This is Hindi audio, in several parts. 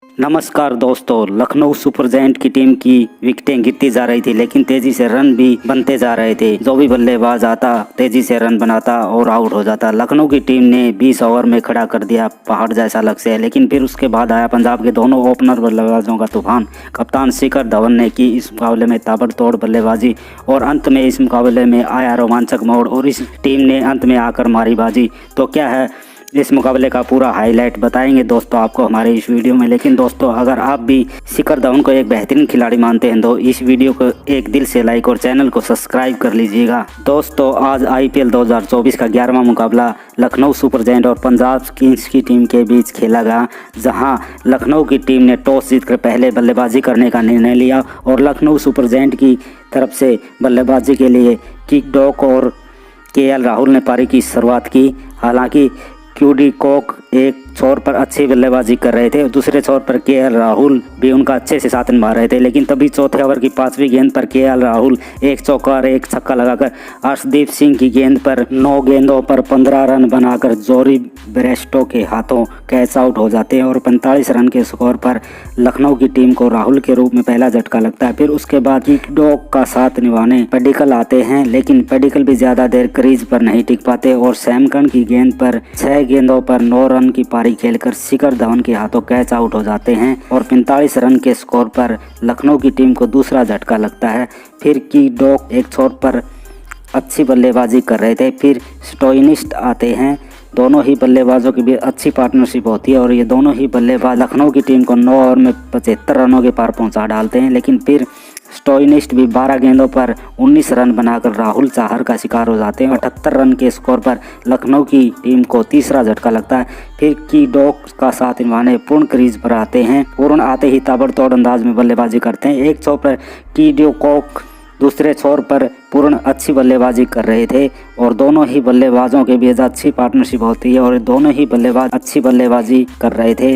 नमस्कार दोस्तों, लखनऊ सुपर जायंट की टीम की विकेटें गिरती जा रही थी, लेकिन तेजी से रन भी बनते जा रहे थे। जो भी बल्लेबाज आता तेजी से रन बनाता और आउट हो जाता। लखनऊ की टीम ने 20 ओवर में खड़ा कर दिया पहाड़ जैसा लक्ष्य, लेकिन फिर उसके बाद आया पंजाब के दोनों ओपनर बल्लेबाजों का तूफान। कप्तान शिखर धवन ने की इस मुकाबले में ताबड़तोड़ बल्लेबाजी और अंत में इस मुकाबले में आया रोमांचक मोड़ और इस टीम ने अंत में आकर मारी बाजी। तो क्या है इस मुकाबले का पूरा हाईलाइट बताएंगे दोस्तों आपको हमारे इस वीडियो में। लेकिन दोस्तों, अगर आप भी शिखर धवन को एक बेहतरीन खिलाड़ी मानते हैं तो इस वीडियो को एक दिल से लाइक और चैनल को सब्सक्राइब कर लीजिएगा। दोस्तों, आज IPL 2024 का 11वां मुकाबला लखनऊ सुपर जायंट और पंजाब किंग्स की टीम के बीच खेला गया, जहां लखनऊ की टीम ने टॉस जीतकर पहले बल्लेबाजी करने का निर्णय लिया और लखनऊ सुपर जायंट की तरफ से बल्लेबाजी के लिए किकडॉक और KL राहुल ने पारी की शुरुआत की। हालांकि QD कॉक एक छोर पर अच्छी बल्लेबाजी कर रहे थे और दूसरे छोर पर KL राहुल भी उनका अच्छे से साथ निभा रहे थे, लेकिन तभी चौथे ओवर की 5वीं गेंद पर KL राहुल एक चौका और एक छक्का लगाकर अर्शदीप सिंह की गेंद पर 9 गेंदों पर 15 रन बनाकर जोरी ब्रेस्टो के हाथों कैच आउट हो जाते हैं और 45 रन के स्कोर पर लखनऊ की टीम को राहुल के रूप में पहला झटका लगता है। फिर उसके बाद किकडॉक का साथ निभाने पेडिकल आते हैं, लेकिन पेडिकल भी ज़्यादा देर क्रीज पर नहीं टिक पाते और सैमकन की गेंद पर 6 गेंदों पर 9 रन की पारी खेलकर शिखर धवन के हाथों कैच आउट हो जाते हैं और 45 रन के स्कोर पर लखनऊ की टीम को दूसरा झटका लगता है। फिर किकडॉक एक छोर पर अच्छी बल्लेबाजी कर रहे थे। फिर स्टोइनिस्ट आते हैं। दोनों ही बल्लेबाजों की भी अच्छी पार्टनरशिप होती है और ये दोनों ही बल्लेबाज लखनऊ की टीम को 9 ओवर में 75 रनों के पार पहुंचा डालते हैं, लेकिन फिर स्टोइनिस्ट भी 12 गेंदों पर 19 रन बनाकर राहुल चाहर का शिकार हो जाते हैं। 78 रन के स्कोर पर लखनऊ की टीम को तीसरा झटका लगता है। फिर किकडॉक का साथ निभाने पूर्ण क्रीज पर आते हैं। पूर्ण आते ही ताबड़तोड़ अंदाज में बल्लेबाजी करते हैं। एक छोर पर किकडॉक, दूसरे छोर पर पूर्ण अच्छी बल्लेबाजी कर रहे थे और दोनों ही बल्लेबाजों के बीच अच्छी पार्टनरशिप होती है और दोनों ही बल्लेबाज अच्छी बल्लेबाजी कर रहे थे।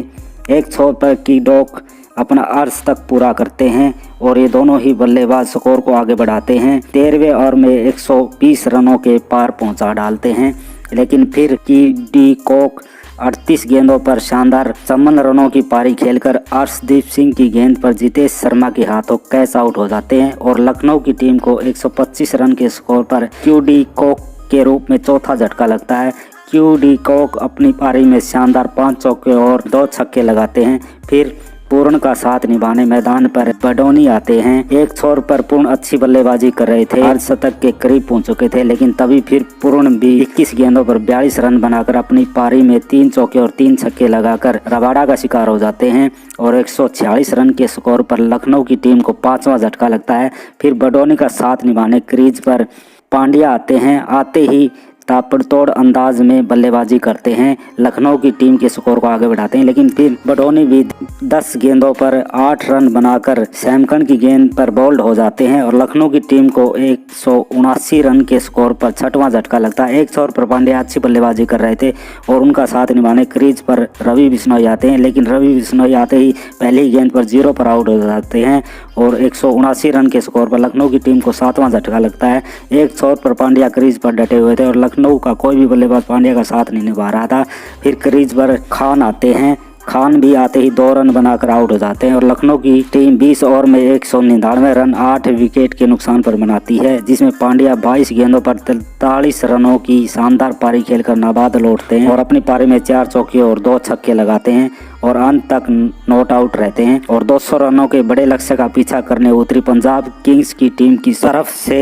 एक छोर पर किकडॉक अपना अर्श तक पूरा करते हैं और ये दोनों ही बल्लेबाज स्कोर को आगे बढ़ाते हैं। 13वें ओवर में 120 रनों के पार पहुंचा डालते हैं, लेकिन फिर QD कॉक 38 गेंदों पर शानदार 54 रनों की पारी खेलकर अर्शदीप सिंह की गेंद पर जितेश शर्मा के हाथों कैच आउट हो जाते हैं और लखनऊ की टीम को 125 रन के स्कोर पर QD कॉक के रूप में चौथा झटका लगता है। QD कॉक अपनी पारी में शानदार 5 चौके और 2 छक्के लगाते हैं। फिर पूर्ण का साथ निभाने मैदान पर बडोनी आते हैं। एक छोर पर पूर्ण अच्छी बल्लेबाजी कर रहे थे, अर्धशतक के करीब पहुंच चुके थे, लेकिन तभी फिर पूर्ण भी 21 गेंदों पर 42 रन बनाकर अपनी पारी में 3 चौके और 3 छक्के लगाकर रबाड़ा का शिकार हो जाते हैं और 146 रन के स्कोर पर लखनऊ की टीम को 5वां झटका लगता है। फिर बडोनी का साथ निभाने क्रीज पर पांड्या आते हैं। आते ही ताबड़तोड़ अंदाज में बल्लेबाजी करते हैं, लखनऊ की टीम के स्कोर को आगे बढ़ाते हैं, लेकिन फिर बडोनी भी 10 गेंदों पर 8 रन बनाकर सैमकन की गेंद पर बोल्ड हो जाते हैं और लखनऊ की टीम को 179 रन के स्कोर पर 6वां झटका लगता है। एक छोर पर पांड्या अच्छी बल्लेबाजी कर रहे थे और उनका साथ निभाने क्रीज पर रवि बिश्नोई आते हैं, लेकिन रवि बिश्नोई आते ही पहली गेंद पर 0 पर आउट हो जाते हैं और 179 रन के स्कोर पर लखनऊ की टीम को 7वां झटका लगता है। एक छोर पर पांड्या क्रीज पर डटे हुए थे और लखनऊ का कोई भी बल्लेबाज पांड्या का साथ नहीं निभा रहा था। फिर क्रीज पर खान आते हैं। खान भी आते ही 2 रन बनाकर आउट हो जाते हैं और लखनऊ की टीम 20 ओवर में 199 रन 8 विकेट के नुकसान पर बनाती है, जिसमें पांड्या 22 गेंदों पर 43 रनों की शानदार पारी खेलकर नाबाद लौटते हैं और अपनी पारी में 4 चौके और 2 छक्के लगाते हैं और अंत तक नॉट आउट रहते हैं और 200 रनों के बड़े लक्ष्य का पीछा करने उतरी पंजाब किंग्स की टीम की तरफ से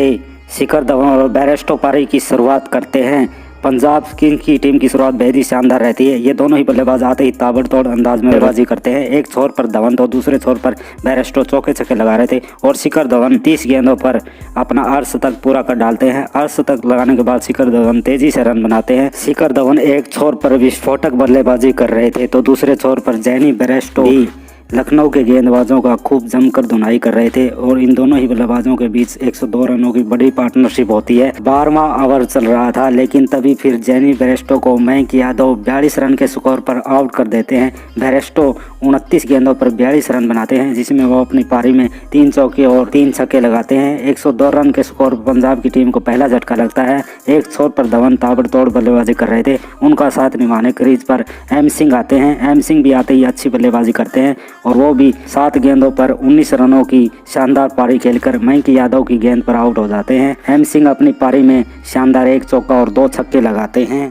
शिखर धवन और ब्रेस्टो पारी की शुरुआत करते हैं। पंजाब किंग्स की टीम की शुरुआत बेहद ही शानदार रहती है। ये दोनों ही बल्लेबाज आते ही ताबड़तोड़ अंदाज में बल्लेबाजी करते हैं। एक छोर पर धवन तो दूसरे छोर पर ब्रेस्टो चौके छक्के लगा रहे थे और शिखर धवन 30 गेंदों पर अपना अर्धशतक पूरा कर डालते हैं। अर्धशतक लगाने के बाद शिखर धवन तेजी से रन बनाते हैं। शिखर धवन एक छोर पर विस्फोटक बल्लेबाजी कर रहे थे तो दूसरे छोर पर जेनी ब्रेस्टो भी लखनऊ के गेंदबाजों का खूब जमकर धुनाई कर रहे थे और इन दोनों ही बल्लेबाजों के बीच 102 रनों की बड़ी पार्टनरशिप होती है। 12वां ओवर चल रहा था, लेकिन तभी फिर जेनी बेयरस्टो को मयंक यादव 42 रन के स्कोर पर आउट कर देते हैं। बेयरस्टो 29 गेंदों पर 42 रन बनाते हैं, जिसमें वो अपनी पारी में 3 चौके और 3 छक्के लगाते हैं। 102 रन के स्कोर पर पंजाब की टीम को पहला झटका लगता है। एक छोर पर धवन ताबड़तोड़ बल्लेबाजी कर रहे थे, उनका साथ निभाने क्रीज पर एम सिंह आते हैं। एम सिंह भी आते ही अच्छी बल्लेबाजी करते हैं और वो भी 7 गेंदों पर 19 रनों की शानदार पारी खेलकर मयंक यादव की गेंद पर आउट हो जाते हैं। एम सिंह अपनी पारी में शानदार 1 चौका और 2 छक्के लगाते हैं।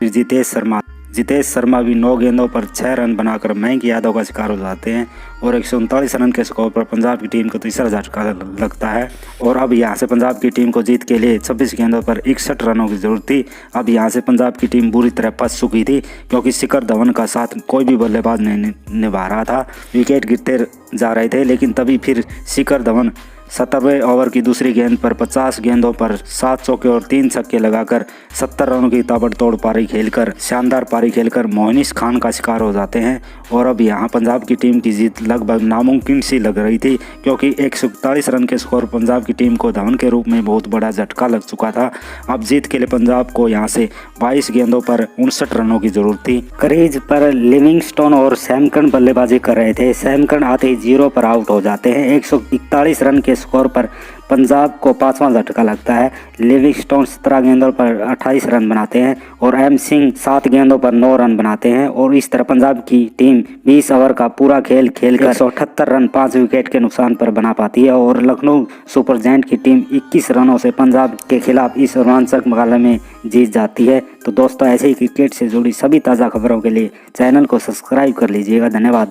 जितेश शर्मा भी 9 गेंदों पर 6 रन बनाकर मयंक यादव का शिकार हो जाते हैं और 139 रन के स्कोर पर पंजाब की टीम को तीसरा झटका लगता है। और अब यहाँ से पंजाब की टीम को जीत के लिए 26 गेंदों पर 61 रनों की जरूरत थी। अब यहाँ से पंजाब की टीम बुरी तरह फंस चुकी थी, क्योंकि शिखर धवन का साथ कोई भी बल्लेबाज नहीं निभा रहा था। विकेट गिरते जा रहे थे, लेकिन तभी फिर शिखर धवन 17वें ओवर की दूसरी गेंद पर 50 गेंदों पर 7 चौके और 3 छक्के लगाकर 70 रनों की ताबड़तोड़ शानदार पारी खेलकर मोहनिश खान का शिकार हो जाते हैं। और अब यहाँ पंजाब की टीम की जीत लगभग नामुमकिन सी लग रही थी, क्योंकि 141 रन के स्कोर पंजाब की टीम को धवन के रूप में बहुत बड़ा झटका लग चुका था। अब जीत के लिए पंजाब को यहाँ से 22 गेंदों पर 59 रनों की जरूरत थी। क्रीज पर लिविंगस्टोन और सैमकन बल्लेबाजी कर रहे थे। सैमकन आते ही 0 पर आउट हो जाते हैं। 141 रन के स्कोर पर पंजाब को 5वां झटका लगता है। लिविंगस्टोन 17 गेंदों पर 28 रन बनाते हैं और एम सिंह 7 गेंदों पर 9 रन बनाते हैं। और इस तरह पंजाब की टीम 20 ओवर का पूरा खेल खेलकर 178 रन 5 विकेट के नुकसान पर बना पाती है और लखनऊ सुपर जायंट की टीम 21 रनों से पंजाब के खिलाफ इस रोमांचक मुकाबले में जीत जाती है। तो दोस्तों, ऐसे ही क्रिकेट से जुड़ी सभी ताज़ा खबरों के लिए चैनल को सब्सक्राइब कर लीजिएगा। धन्यवाद।